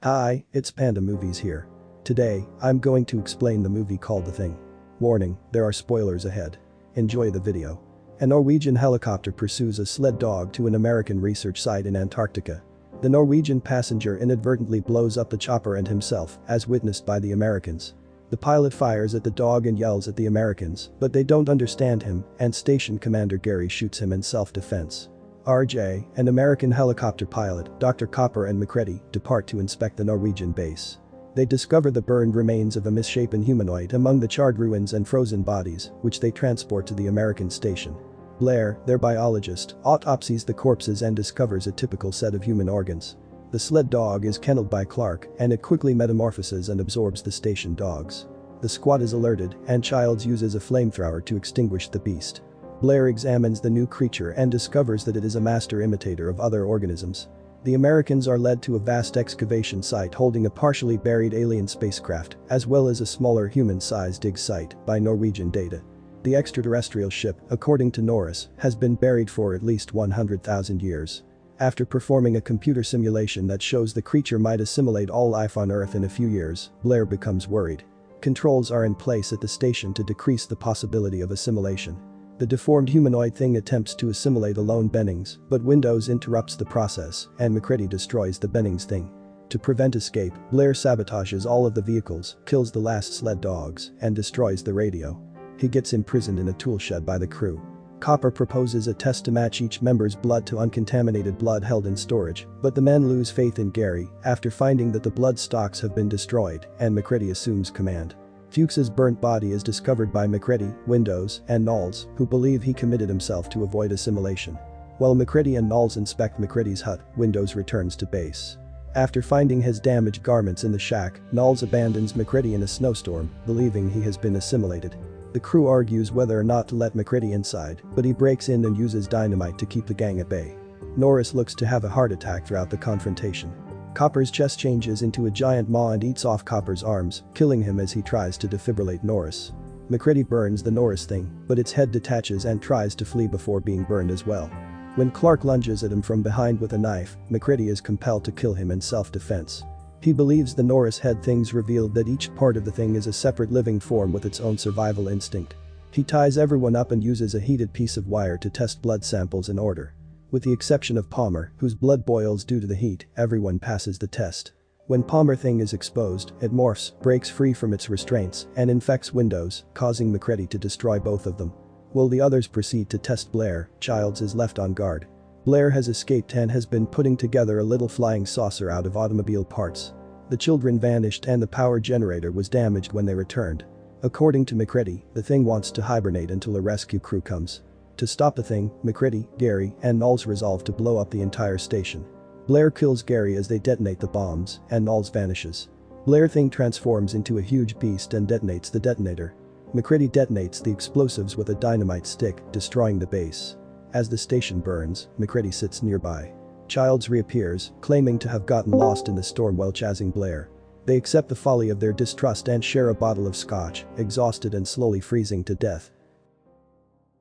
Hi, it's Panda Movies here. Today, I'm going to explain the movie called The Thing. Warning, there are spoilers ahead. Enjoy the video. A Norwegian helicopter pursues a sled dog to an American research site in Antarctica. The Norwegian passenger inadvertently blows up the chopper and himself, as witnessed by the Americans. The pilot fires at the dog and yells at the Americans, but they don't understand him, and Station Commander Garry shoots him in self-defense. RJ, an American helicopter pilot, Dr. Copper and MacReady, depart to inspect the Norwegian base. They discover the burned remains of a misshapen humanoid among the charred ruins and frozen bodies, which they transport to the American station. Blair, their biologist, autopsies the corpses and discovers a typical set of human organs. The sled dog is kenneled by Clark, and it quickly metamorphoses and absorbs the station dogs. The squad is alerted, and Childs uses a flamethrower to extinguish the beast. Blair examines the new creature and discovers that it is a master imitator of other organisms. The Americans are led to a vast excavation site holding a partially buried alien spacecraft, as well as a smaller human-sized dig site, by Norwegian data. The extraterrestrial ship, according to Norris, has been buried for at least 100,000 years. After performing a computer simulation that shows the creature might assimilate all life on Earth in a few years, Blair becomes worried. Controls are in place at the station to decrease the possibility of assimilation. The deformed humanoid thing attempts to assimilate alone Bennings, but Windows interrupts the process, and MacReady destroys the Bennings thing. To prevent escape, Blair sabotages all of the vehicles, kills the last sled dogs, and destroys the radio. He gets imprisoned in a tool shed by the crew. Copper proposes a test to match each member's blood to uncontaminated blood held in storage, but the men lose faith in Garry after finding that the blood stocks have been destroyed, and MacReady assumes command. Fuchs's burnt body is discovered by MacReady, Windows, and Knowles, who believe he committed himself to avoid assimilation. While MacReady and Knowles inspect MacReady's hut, Windows returns to base. After finding his damaged garments in the shack, Knowles abandons MacReady in a snowstorm, believing he has been assimilated. The crew argues whether or not to let MacReady inside, but he breaks in and uses dynamite to keep the gang at bay. Norris looks to have a heart attack throughout the confrontation. Copper's chest changes into a giant maw and eats off Copper's arms, killing him as he tries to defibrillate Norris. MacReady burns the Norris thing, but its head detaches and tries to flee before being burned as well. When Clark lunges at him from behind with a knife, MacReady is compelled to kill him in self-defense. He believes the Norris head things revealed that each part of the thing is a separate living form with its own survival instinct. He ties everyone up and uses a heated piece of wire to test blood samples in order. With the exception of Palmer, whose blood boils due to the heat, everyone passes the test. When Palmer thing is exposed, it morphs, breaks free from its restraints, and infects Windows, causing MacReady to destroy both of them. While the others proceed to test Blair, Childs is left on guard. Blair has escaped and has been putting together a little flying saucer out of automobile parts. The children vanished and the power generator was damaged when they returned. According to MacReady, the thing wants to hibernate until a rescue crew comes. To stop the thing, MacReady, Garry, and Knowles resolve to blow up the entire station. Blair kills Garry as they detonate the bombs, and Knowles vanishes. Blair thing transforms into a huge beast and detonates the detonator. MacReady detonates the explosives with a dynamite stick, destroying the base. As the station burns, MacReady sits nearby. Childs reappears, claiming to have gotten lost in the storm while chasing Blair. They accept the folly of their distrust and share a bottle of scotch, exhausted and slowly freezing to death.